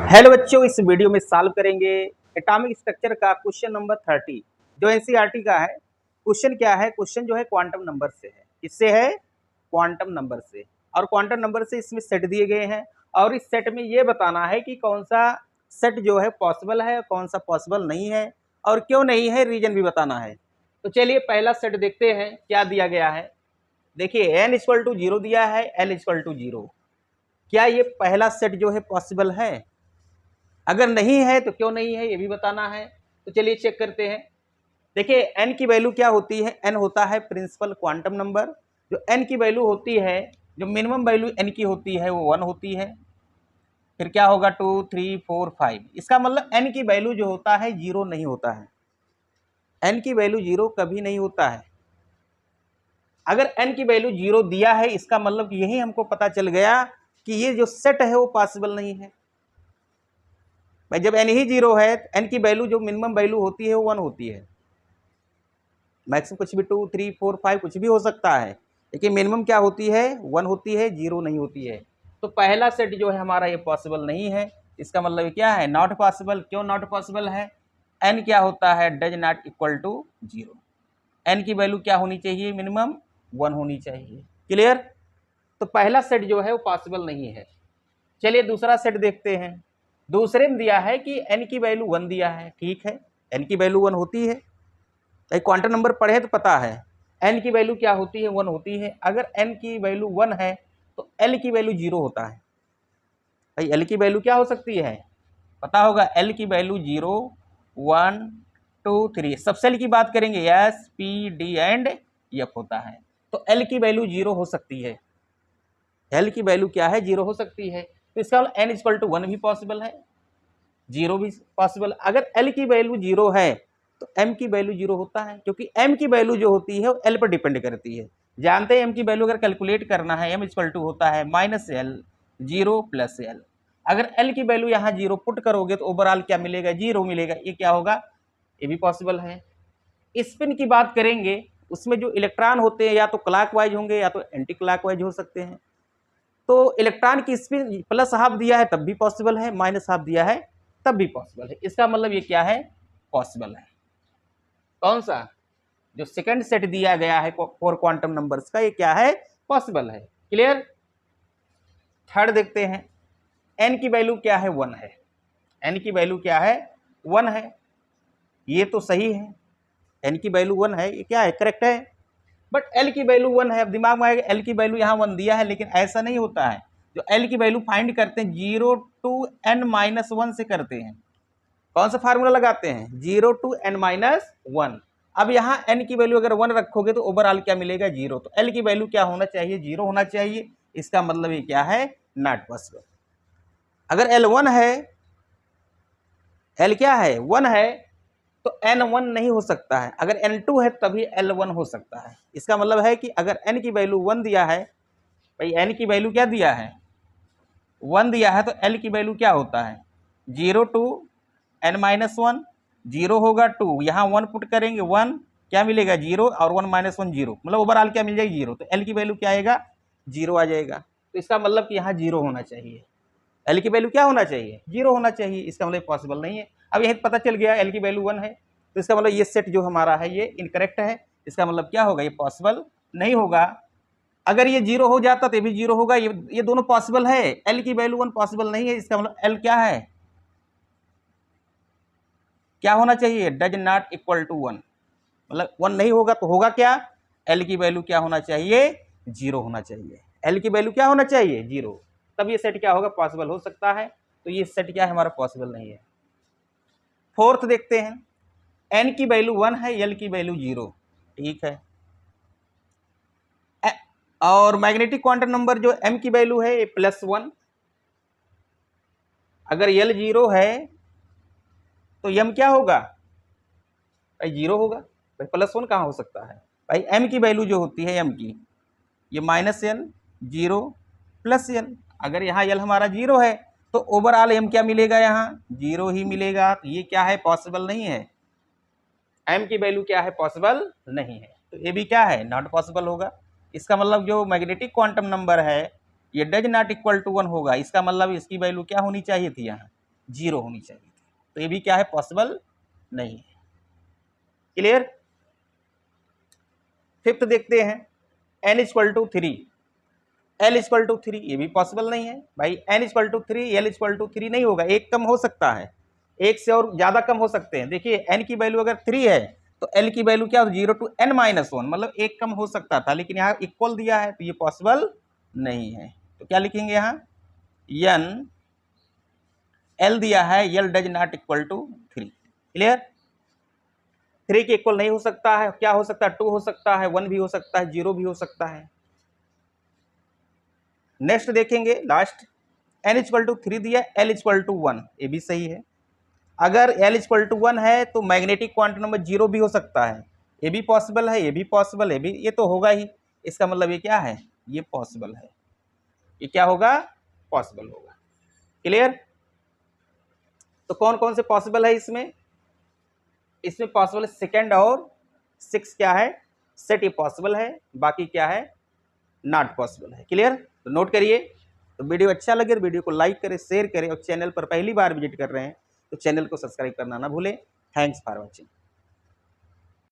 Hello बच्चों, इस video में सॉल्व करेंगे एटॉमिक स्ट्रक्चर का क्वेश्चन नंबर 30 जो एनसीईआरटी का है। क्वेश्चन क्या है? क्वेश्चन जो है क्वांटम नंबर से है। किससे है? क्वांटम नंबर से। और क्वांटम नंबर से इसमें सेट दिए गए हैं और इस सेट में ये बताना है कि कौन सा सेट जो है पॉसिबल है, कौन सा पॉसिबल नहीं है और क्यों नहीं है, रीजन भी बताना है। तो चलिए पहला सेट देखते हैं क्या दिया गया है। देखिए n=0 दिया है, l=0। क्या ये पहला सेट जो है पॉसिबल है? अगर नहीं है तो क्यों नहीं है ये भी बताना है। तो चलिए चेक करते हैं। देखिए n की वैल्यू क्या होती है? n होता है प्रिंसिपल क्वांटम नंबर। जो n की वैल्यू होती है, जो मिनिमम वैल्यू n की होती है वो 1 होती है। फिर क्या होगा 2, 3, 4, 5। इसका मतलब n की वैल्यू जो होता है 0 नहीं होता है। n की वैल्यू 0 कभी नहीं होता है। अगर n की वैल्यू 0 दिया है इसका मतलब यही हमको पता चल गया कि ये जो सेट है वो पॉसिबल नहीं है। भाई जब n ही 0 है तो n की वैल्यू जो मिनिमम वैल्यू होती है वो 1 होती है। मैक्सिमम कुछ भी 2, 3, 4, 5 कुछ भी हो सकता है, लेकिन मिनिमम क्या होती है? 1 होती है, 0 नहीं होती है। तो पहला सेट जो है हमारा ये पॉसिबल नहीं है। इसका मतलब क्या है? Not possible. क्यों नॉट पॉसिबल है? n क्या होता है? Does not equal to 0। n की वैल्यू क्या होनी चाहिए? मिनिमम 1 होनी चाहिए। क्लियर? तो पहला सेट जो है वो पॉसिबल नहीं है। चलिए दूसरा सेट देखते हैं। दूसरे में दिया है कि n की वैल्यू 1 दिया है। ठीक है, n की वैल्यू 1 होती है। भाई क्वांटम नंबर पढ़े तो पता है n की वैल्यू क्या होती है? 1 होती है। अगर n की वैल्यू 1 है तो l की वैल्यू 0 होता है। भाई l की वैल्यू क्या हो सकती है? पता होगा l की वैल्यू 0, 1, 2, 3। सब सेल की बात करेंगे s, p, d and f होता है। तो l की वैल्यू 0 हो सकती है। l की वैल्यू क्या है? 0 हो सकती है। तो इसका मतलब n=1 भी पॉसिबल है, 0 भी पॉसिबल। अगर l की वैल्यू 0 है तो m की वैल्यू 0 होता है, क्योंकि m की वैल्यू जो होती है वो l पर डिपेंड करती है। जानते हैं m की वैल्यू अगर कैलकुलेट करना है m= होता है -l 0 + l। अगर l की वैल्यू यहाँ 0 पुट करोगे तो ओवरऑल क्या मिलेगा? 0 मिलेगा। ये क्या होगा? ये भी पॉसिबल है। स्पिन की बात करेंगे, उसमें जो इलेक्ट्रॉन होते हैं या तो क्लॉकवाइज होंगे या तो एंटी क्लॉकवाइज हो सकते हैं। तो इलेक्ट्रॉन की स्पिन प्लस हाफ दिया है तब भी पॉसिबल है, माइनस हाफ दिया है तब भी पॉसिबल है। इसका मतलब ये क्या है? पॉसिबल है। कौन सा? जो सेकंड सेट दिया गया है फॉर क्वांटम नंबर्स का, ये क्या है? पॉसिबल है। क्लियर? थर्ड देखते हैं। n की वैल्यू क्या है? 1 है। n की वैल्यू क्या है? 1 है। ये तो सही है, n की वैल्यू 1 है, ये क्या है? करेक्ट है। बट l की वैल्यू 1 है। अब दिमाग में आएगा l की वैल्यू यहाँ 1 दिया है, लेकिन ऐसा नहीं होता है। जो l की वैल्यू फाइंड करते हैं 0 to n-1 से करते हैं। कौन सा फार्मूला लगाते हैं? 0 to n-1। अब यहाँ n की वैल्यू अगर 1 रखोगे तो ओवरऑल क्या मिलेगा? 0। तो l की वैल्यू क्या होना चाहिए? 0 होना चाहिए। इसका मतलब ये क्या है? Not possible. अगर l 1 है, l क्या है? 1 है, तो n1 नहीं हो सकता है। अगर n2 है तभी l1 हो सकता है। इसका मतलब है कि अगर n की वैल्यू 1 दिया है, भाई n की वैल्यू क्या दिया है? 1 दिया है, तो l की वैल्यू क्या होता है? 0 to n-1। 0 होगा 2, यहाँ 1 पुट करेंगे 1, क्या मिलेगा? 0 और 1 - 1 0, मतलब ओवरऑल क्या मिल जाएगी? 0। तो l की वैल्यू क्या आएगा? 0 आ जाएगा। तो इसका मतलब कि यहाँ 0 होना चाहिए। l की वैल्यू क्या होना चाहिए? 0 होना चाहिए। इसका मतलब पॉसिबल नहीं है। अब यही पता चल गया l की वैल्यू 1 है, तो इसका मतलब ये सेट जो हमारा है ये इनकरेक्ट है। इसका मतलब क्या होगा? ये पॉसिबल नहीं होगा। अगर ये 0 हो जाता तो ये भी 0 होगा। ये दोनों पॉसिबल है, l की वैल्यू 1 पॉसिबल नहीं है। इसका मतलब l क्या है? क्या होना चाहिए? Does not equal to 1। मतलब 1 नहीं होगा तो होगा क्या? l की वैल्यू क्या होना चाहिए? 0 होना चाहिए। l की वैल्यू क्या होना चाहिए? 0। तब ये सेट क्या होगा? पॉसिबल हो सकता है। तो ये सेट क्या है? हमारा पॉसिबल नहीं है। फोर्थ देखते हैं। n की वैल्यू 1 है, l की वैल्यू 0। ठीक है। और मैग्नेटिक क्वांटम नंबर जो m की वैल्यू है +1। अगर l 0 है तो m क्या होगा? भाई 0 होगा। भाई +1 कहाँ हो सकता है? भाई m की वैल्यू जो होती है m की, ये -l 0 + l। अगर यहाँ l हमारा 0 है तो ओवरऑल m क्या मिलेगा? यहाँ 0 ही मिलेगा। तो ये क्या है? पॉसिबल नहीं है। m की वैल्यू क्या है? पॉसिबल नहीं है। तो ये भी क्या है? नॉट पॉसिबल होगा। इसका मतलब जो मैग्नेटिक क्वांटम नंबर है ये डज नॉट इक्वल टू 1 होगा। इसका मतलब इसकी वैल्यू क्या होनी चाहिए थी? यहाँ 0 होनी चाहिए, तो ये भी क्या है, पॉसिबल नहीं है। क्लियर। फिफ्थ देखते हैं, n equal to 3, l equal to 3, ये भी पॉसिबल नहीं है भाई। n equal to 3, l equal to 3 नहीं होगा, एक कम हो सकता है, एक से और ज्यादा कम हो सकते हैं। देखिए n की वैल्यू अगर 3 है तो l की वैल्यू क्या हो, 0 to n माइनस 1, मतलब एक कम हो सकता था, लेकिन यहाँ इक्वल दिया है तो ये पॉसिबल नहीं है। तो क्या लिखेंगे यहाँ, n, l दिया है, l does not equal to 3। Clear. 3 के इक्वल नहीं हो सकता है, क्या हो सकता है, 2 हो सकता है, 1 भी हो सकता है, 0 भी हो सकता है। नेक्स्ट देखेंगे लास्ट, n इक्वल टू 3 दिया, l इक्वल टू 1, ये भी सही है। अगर l इक्वल टू 1 है तो मैग्नेटिक क्वांटम नंबर 0 भी हो सकता है, ये भी पॉसिबल है, ये भी पॉसिबल है, भी ये तो होगा ही। इसका मतलब ये क्या है, ये पॉसिबल है, ये क्या होगा, पॉसिबल होगा। क्लियर। तो कौन कौन से पॉसिबल है इसमें, इसमें पॉसिबल है सेकंड और 6 क्या है, सेट ये पॉसिबल है, बाकी क्या है, नॉट पॉसिबल है। क्लियर। तो नोट करिए। तो वीडियो अच्छा लगे तो वीडियो को लाइक करें, शेयर करें, और चैनल पर पहली बार विजिट कर रहे हैं तो चैनल को सब्सक्राइब करना ना भूलें। Thanks for watching.